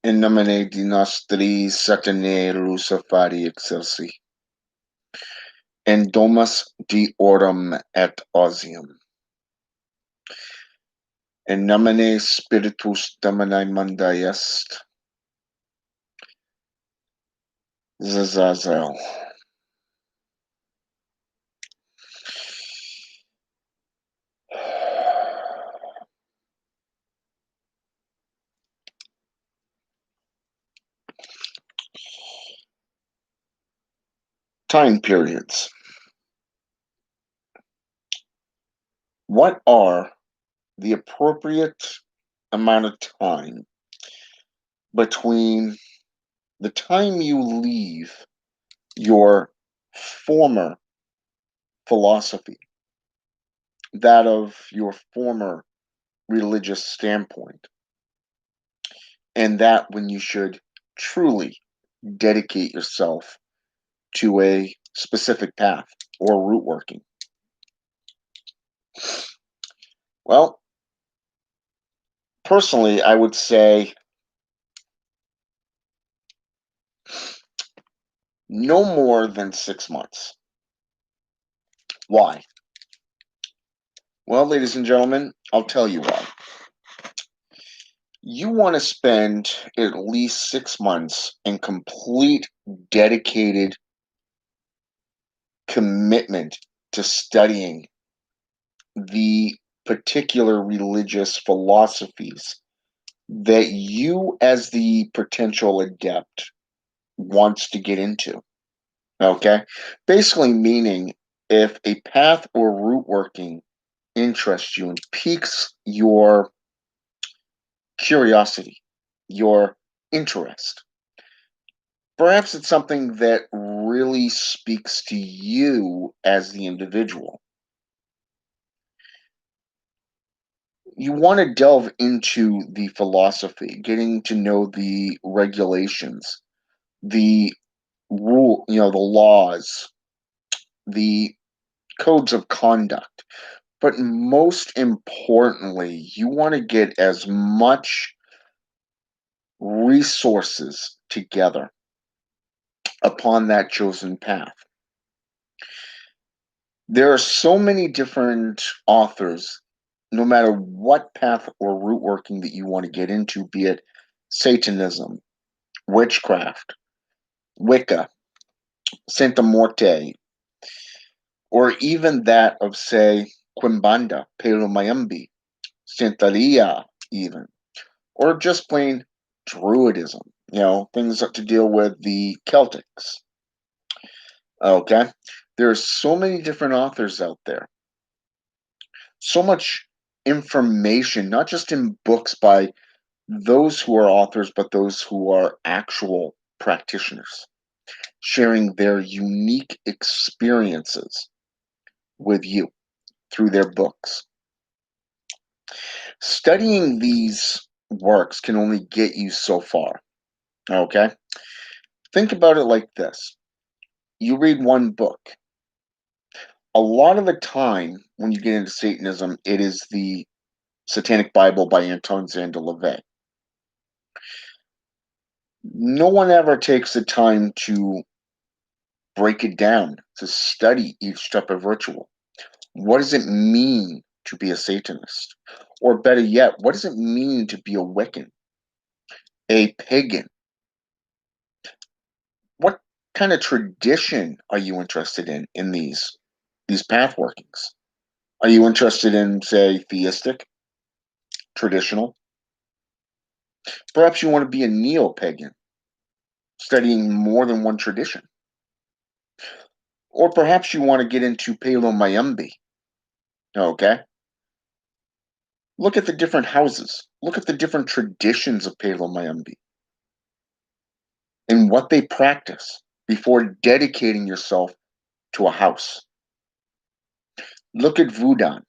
In nomine di nostri Satanae Luciferi excelsi, in domus Deorum et Osium, in nomine Spiritus Domini Mundi est, Zazazel. Time periods. What are the appropriate amount of time between the time you leave your former philosophy, that of your former religious standpoint, and that when you should truly dedicate yourself to a specific path or root working? Well, personally, I would say no more than 6 months. Why? Well, ladies and gentlemen, I'll tell you why. You want to spend at least 6 months in complete, dedicated commitment to studying the particular religious philosophies that you, as the potential adept, wants to get into. Okay? Basically, meaning if a path or root working interests you and piques your curiosity, your interest, perhaps it's something that really speaks to you as the individual. You want to delve into the philosophy, getting to know the regulations, the the laws, the codes of conduct. But most importantly, you want to get as much resources together upon that chosen path. There are so many different authors, no matter what path or root working that you want to get into, be it Satanism, witchcraft, Wicca, Santa Morte, or even that of, say, Quimbanda, Palo Mayombe, Santeria, even, or just plain Druidism, things to deal with the Celtics. Okay? There are so many different authors out there, so much information, not just in books by those who are authors, but those who are actual practitioners, sharing their unique experiences with you through their books. Studying these works can only get you so far. Okay? Think about it like this: you read one book. A lot of the time, when you get into Satanism, it is the Satanic Bible by Anton Szandor LaVey. No one ever takes the time to break it down, to study each type of ritual. What does it mean to be a Satanist? Or better yet, what does it mean to be a Wiccan, a pagan? What kind of tradition are you interested in these path workings? Are you interested in, say, theistic, traditional? Perhaps you want to be a neo-pagan, studying more than one tradition. Or perhaps you want to get into Palo Mayombe. Okay? Look at the different houses. Look at the different traditions of Palo Mayombe and what they practice before dedicating yourself to a house. Look at Voodoo.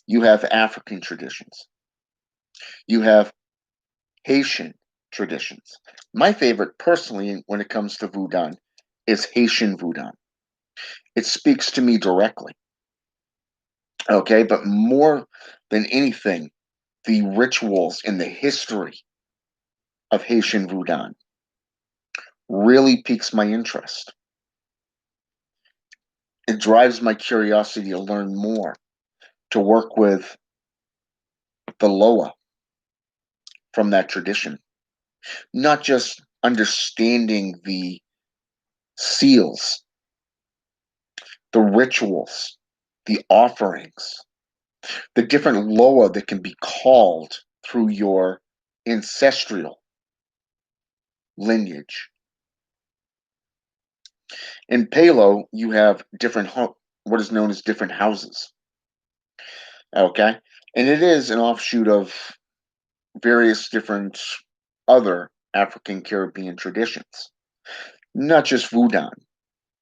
You have African traditions. You have Haitian traditions. My favorite, personally, when it comes to Voodoo, is Haitian Voodoo. It speaks to me directly. Okay, but more than anything, the rituals and the history of Haitian Voodoo really piques my interest. It drives my curiosity to learn more, to work with the Loa from that tradition, not just understanding the seals, the rituals, the offerings, the different Loa that can be called through your ancestral lineage. In Palo, you have what is known as different houses. Okay, and it is an offshoot of various different other African Caribbean traditions, not just Voodoo.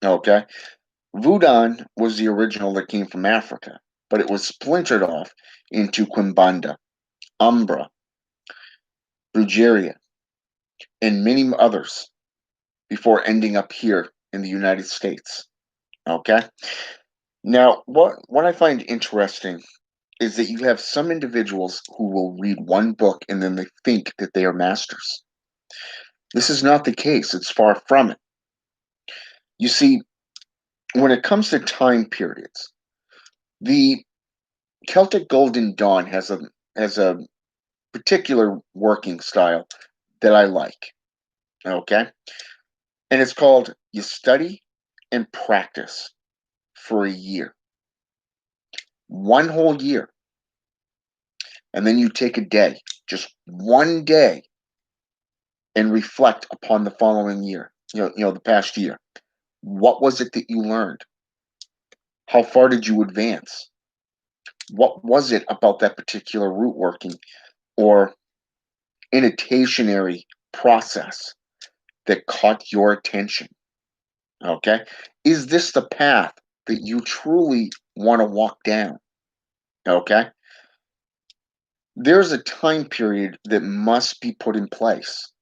Okay, Voodoo was the original that came from Africa, but it was splintered off into Quimbanda, Umbra, Brujeria, and many others before ending up here in the United States. Okay, now what I find interesting is that you have some individuals who will read one book and then they think that they are masters. This is not the case. It's far from it. You see, when it comes to time periods, the Celtic Golden Dawn has a particular working style that I like. Okay? And it's called you study and practice for a year. One whole year. And then you take a day, just one day, and reflect upon the following year. The past year. What was it that you learned? How far did you advance? What was it about that particular root working or initiationary process that caught your attention? Okay. Is this the path that you truly want to walk down? Okay. There's a time period that must be put in place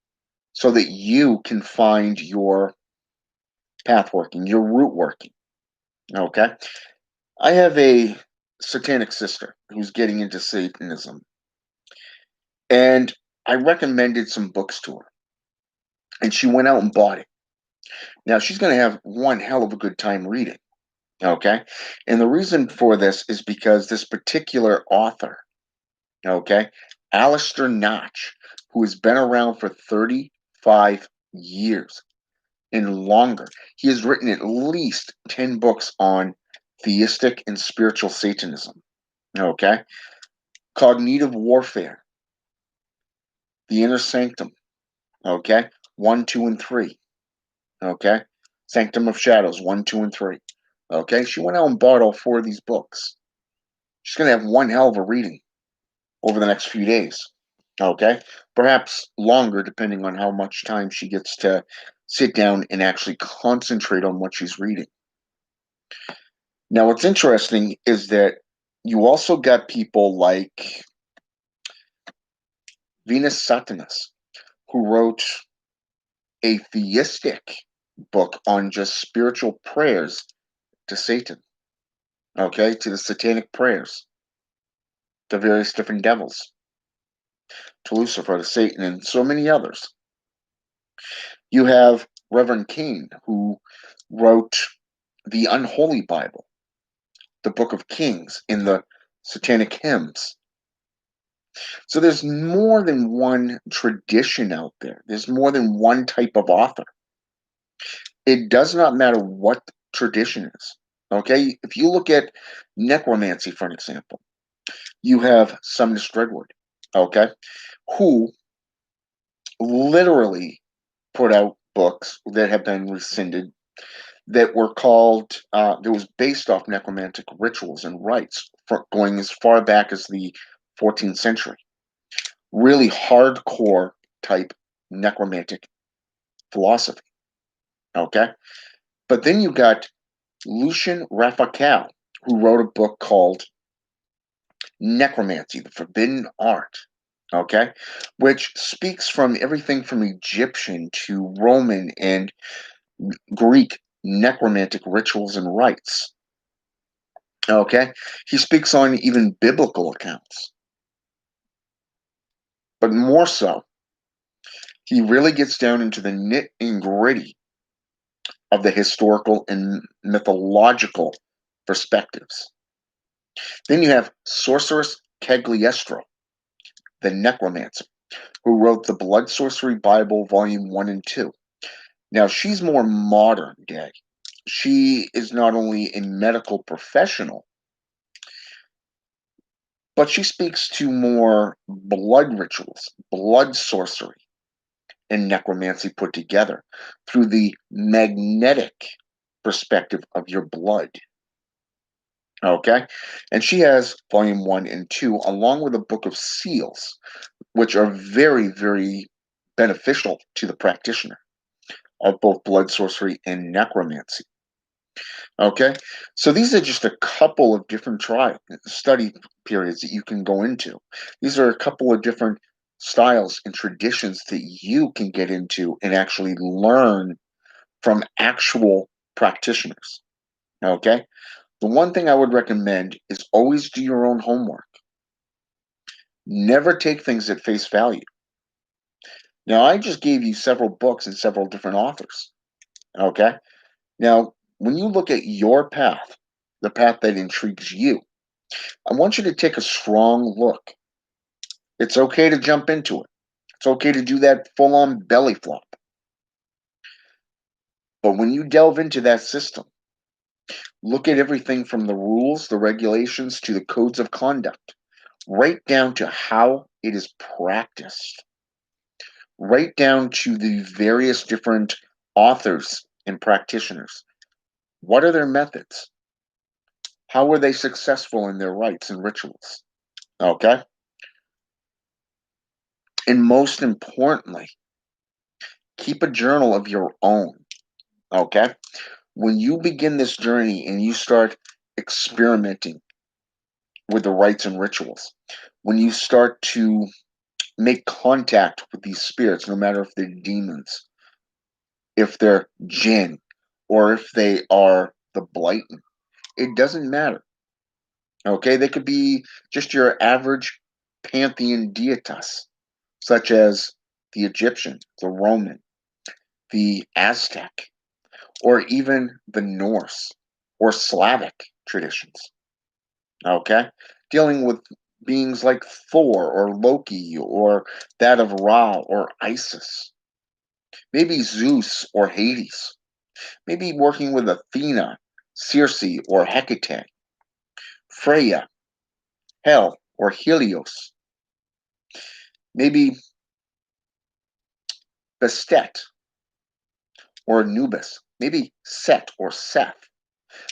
so that you can find your path working, your root working. Okay. I have a satanic sister who's getting into Satanism, and I recommended some books to her, and she went out and bought it. Now she's going to have one hell of a good time reading. Okay. And the reason for this is because this particular author, okay, Alistair Notch, who has been around for 35 years and longer, he has written at least 10 books on theistic and spiritual Satanism. Okay. Cognitive Warfare, The Inner Sanctum, okay, 1, 2, and 3, okay, Sanctum of Shadows, 1, 2, and 3, okay. She went out and bought all 4 of these books. She's going to have one hell of a reading over the next few days, okay, perhaps longer depending on how much time she gets to sit down and actually concentrate on what she's reading. Now, what's interesting is that you also got people like Venus Satanas, who wrote a theistic book on just spiritual prayers to Satan, okay, to the satanic prayers, to various different devils, to Lucifer, to Satan, and so many others. You have Reverend King, who wrote the Unholy Bible, the Book of Kings, in the satanic hymns. So there's more than one tradition out there. There's more than one type of author. It does not matter what tradition is. Okay, if you look at necromancy, for an example, you have Sumner Stregwood, okay, who literally put out books that have been rescinded that were called, that was based off necromantic rituals and rites going as far back as the 14th century. Really hardcore type necromantic philosophy, okay? But then you got Lucien Raffacal, who wrote a book called Necromancy, the Forbidden Art, okay, which speaks from everything from Egyptian to Roman and Greek necromantic rituals and rites. Okay, he speaks on even biblical accounts, but more so, He really gets down into the nit and gritty of the historical and mythological perspectives. Then you have Sorceress Cagliostro, the necromancer, who wrote the Blood Sorcery Bible, Volume 1 and 2. Now, she's more modern day. She is not only a medical professional, but she speaks to more blood rituals, blood sorcery, and necromancy put together through the magnetic perspective of your blood. Okay? And she has volume 1 and 2, along with a book of seals, which are very, very beneficial to the practitioner of both blood sorcery and necromancy. Okay, so these are just a couple of different study periods that you can go into. These are a couple of different styles and traditions that you can get into and actually learn from actual practitioners. Okay, the one thing I would recommend is always do your own homework. Never take things at face value. Now, I just gave you several books and several different authors. Okay, now when you look at your path, the path that intrigues you, I want you to take a strong look. It's okay to jump into it. It's okay to do that full on belly flop. But when you delve into that system, look at everything from the rules, the regulations, to the codes of conduct, right down to how it is practiced, right down to the various different authors and practitioners. What are their methods? How were they successful in their rites and rituals? Okay. And most importantly, keep a journal of your own. Okay. When you begin this journey and you start experimenting with the rites and rituals, when you start to make contact with these spirits, no matter if they're demons, if they're jinn, or if they are the blighten, it doesn't matter. Okay, they could be just your average pantheon deitas, such as the Egyptian, the Roman, the Aztec, or even the Norse or Slavic traditions. Okay, dealing with beings like Thor or Loki or that of Ra or Isis, maybe Zeus or Hades, maybe working with Athena, Circe or Hecate, Freya, Hel or Helios, maybe Bastet or Anubis, maybe Set or Seth,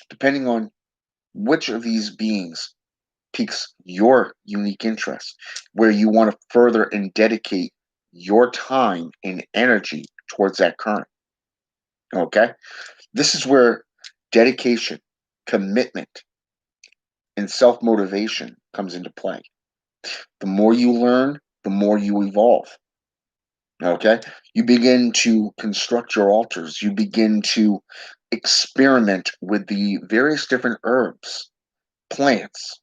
depending on which of these beings piques your unique interest, where you want to further and dedicate your time and energy towards that current. Okay? This is where dedication, commitment, and self motivation comes into play. The more you learn, the more you evolve. Okay? You begin to construct your altars, you begin to experiment with the various different herbs, plants,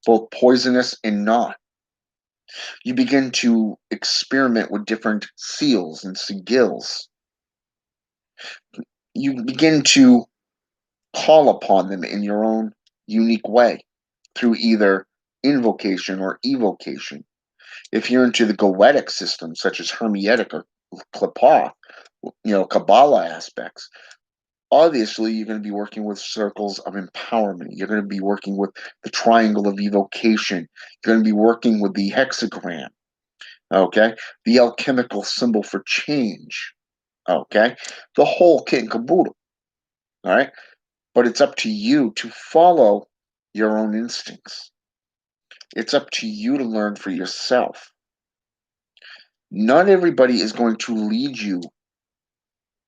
both poisonous and not. You begin to experiment with different seals and sigils. You begin to call upon them in your own unique way through either invocation or evocation. If you're into the Goetic system, such as Hermetic or Qliphoth, Kabbalah aspects, obviously you're going to be working with circles of empowerment. You're going to be working with the triangle of evocation. You're going to be working with the hexagram, okay? The alchemical symbol for change, okay? The whole kit and caboodle, all right? But it's up to you to follow your own instincts. It's up to you to learn for yourself. Not everybody is going to lead you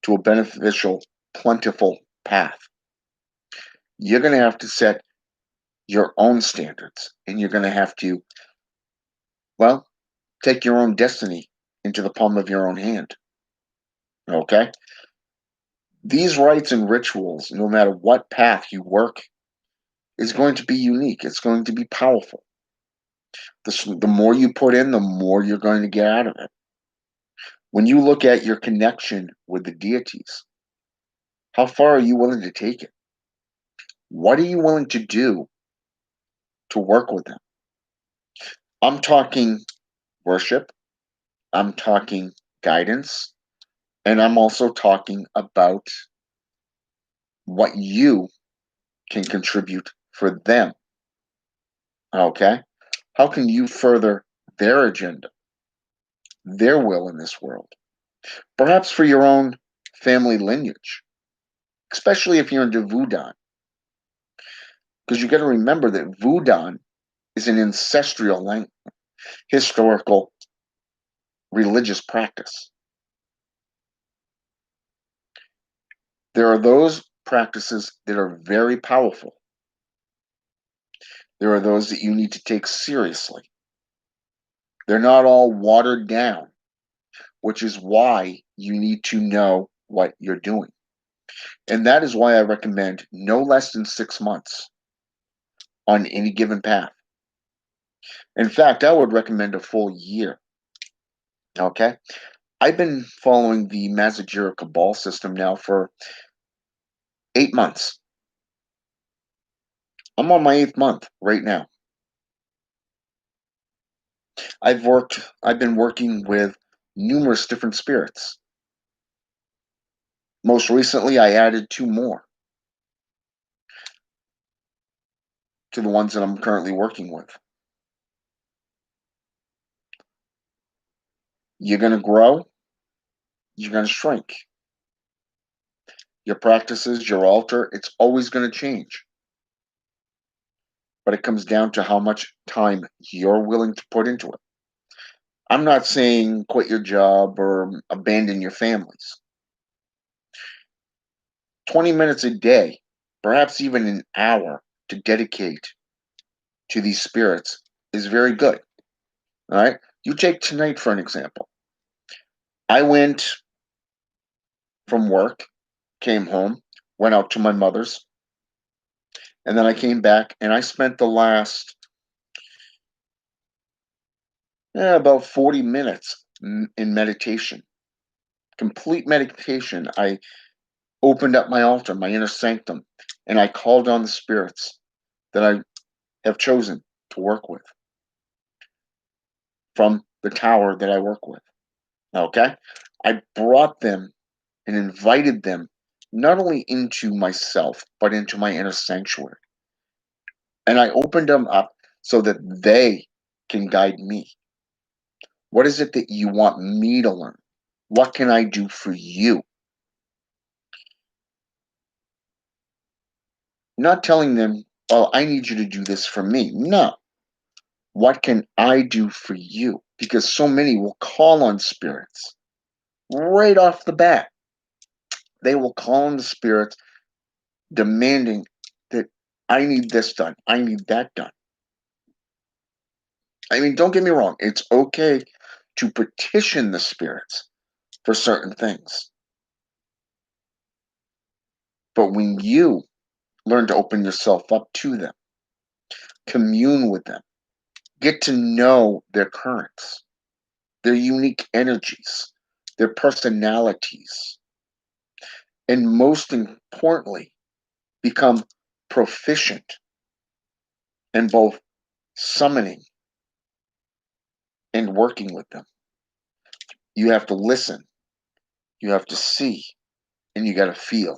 to a beneficial, plentiful path. You're going to have to set your own standards and you're going to have to, well, take your own destiny into the palm of your own hand. Okay? These rites and rituals, no matter what path you work, is going to be unique. It's going to be powerful. The more you put in, the more you're going to get out of it. When you look at your connection with the deities, how far are you willing to take it? What are you willing to do to work with them? I'm talking worship, I'm talking guidance, and I'm also talking about what you can contribute for them. Okay? How can you further their agenda, their will in this world? Perhaps for your own family lineage, especially if you're into Voodoo. Because you got to remember that Voodoo is an ancestral, historical, religious practice. There are those practices that are very powerful. There are those that you need to take seriously. They're not all watered down, which is why you need to know what you're doing. And that is why I recommend no less than 6 months on any given path. In fact, I would recommend a full year. Okay? I've been following the Mazajira Cabal system now for 8 months. I'm on my 8th month right now. I've been working with numerous different spirits. Most recently, I added 2 more to the ones that I'm currently working with. You're going to grow, you're going to shrink. Your practices, your altar, it's always going to change. But it comes down to how much time you're willing to put into it. I'm not saying quit your job or abandon your families. 20 minutes a day, perhaps even an hour to dedicate to these spirits is very good. All right. You take tonight for an example. I went from work, came home, went out to my mother's, and then I came back and I spent the last about 40 minutes in meditation, complete meditation. I opened up my altar, my inner sanctum, and I called on the spirits that I have chosen to work with from the tower that I work with. Okay? I brought them and invited them not only into myself, but into my inner sanctuary. And I opened them up so that they can guide me. What is it that you want me to learn? What can I do for you? Not telling them, oh, I need you to do this for me. No. What can I do for you? Because so many will call on spirits right off the bat. They will call on the spirits demanding that I need this done, I need that done. I mean, don't get me wrong, it's okay to petition the spirits for certain things. But when you learn to open yourself up to them, commune with them, get to know their currents, their unique energies, their personalities, and most importantly, become proficient in both summoning and working with them. You have to listen, you have to see, and you got to feel.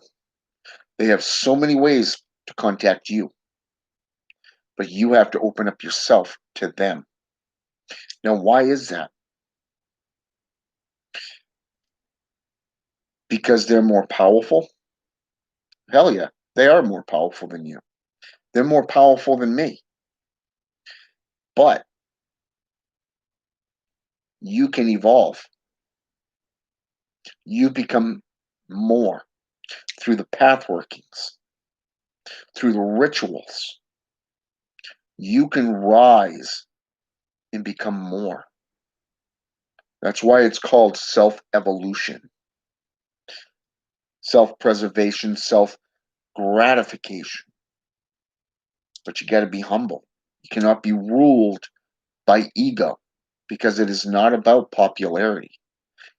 They have so many ways to contact you, but you have to open up yourself to them. Now, why is that? Because they're more powerful? Hell yeah, they are more powerful than you. They're more powerful than me. But you can evolve. You become more through the path workings, through the rituals. You can rise and become more. That's why it's called self evolution, self preservation, self gratification. But you got to be humble. You cannot be ruled by ego because it is not about popularity.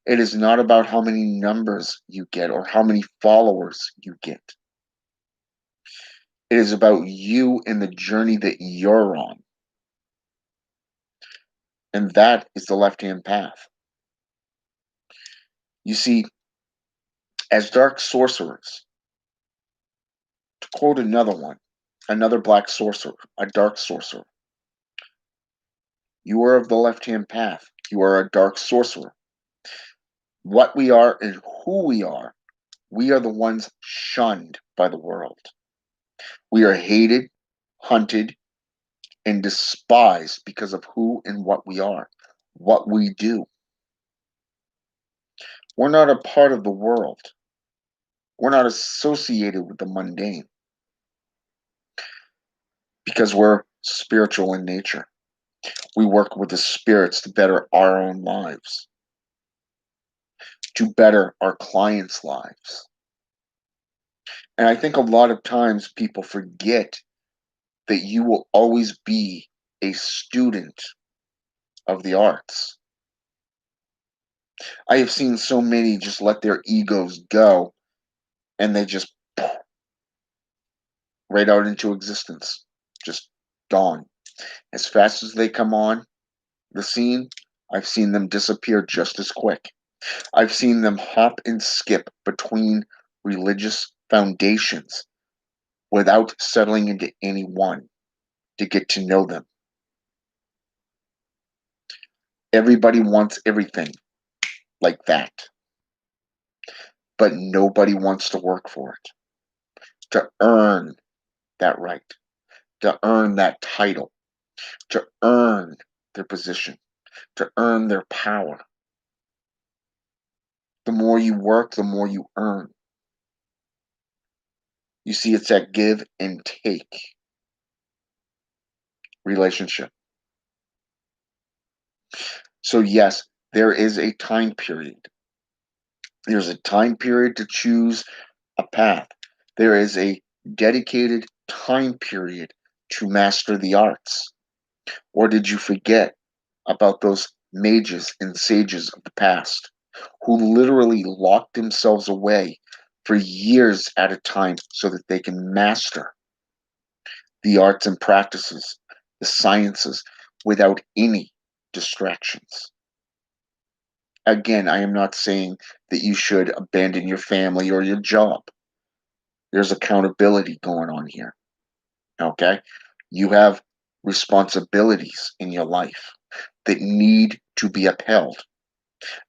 It is not about how many numbers you get or how many followers you get. It is about you and the journey that you're on. And that is the left-hand path. You see, as dark sorcerers, to quote another one, another black sorcerer, a dark sorcerer, you are of the left-hand path. You are a dark sorcerer. What we are and who we are the ones shunned by the world. We are hated, hunted, and despised because of who and what we are, what we do. We're not a part of the world. We're not associated with the mundane because we're spiritual in nature. We work with the spirits to better our own lives, to better our clients' lives. And I think a lot of times people forget that you will always be a student of the arts. I have seen so many just let their egos go and they just right out into existence, just gone. As fast as they come on the scene, I've seen them disappear just as quick. I've seen them hop and skip between religious foundations without settling into any one to get to know them. Everybody wants everything like that, but nobody wants to work for it, to earn that right, to earn that title, to earn their position, to earn their power. The more you work, the more you earn. You see, it's that give and take relationship. So, yes, there is a time period. There's a time period to choose a path. There is a dedicated time period to master the arts. Or did you forget about those mages and sages of the past who literally locked themselves away for years at a time so that they can master the arts and practices, the sciences, without any distractions? Again, I am not saying that you should abandon your family or your job. There's accountability going on here. Okay? You have responsibilities in your life that need to be upheld.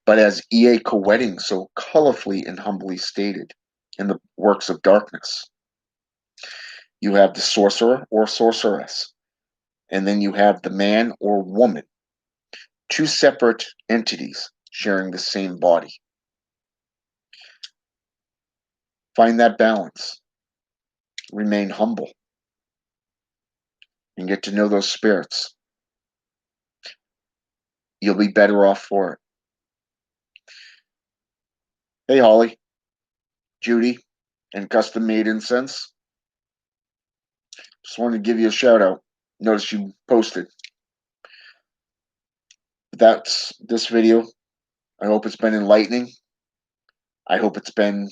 But as E.A. Koetting so colorfully and humbly stated in the Works of Darkness, you have the sorcerer or sorceress, and then you have the man or woman, two separate entities sharing the same body. Find that balance, remain humble, and get to know those spirits. You'll be better off for it. Hey, Holly, Judy, and Custom Made Incense. Just wanted to give you a shout out. Notice you posted. That's this video. I hope it's been enlightening. I hope it's been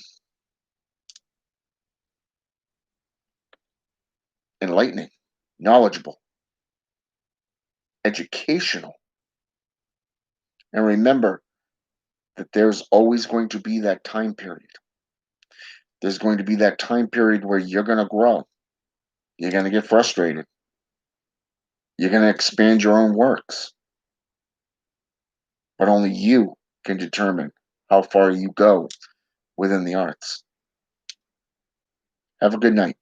enlightening, knowledgeable, educational. And remember that there's always going to be that time period. There's going to be that time period where you're going to grow. You're going to get frustrated. You're going to expand your own works. But only you can determine how far you go within the arts. Have a good night.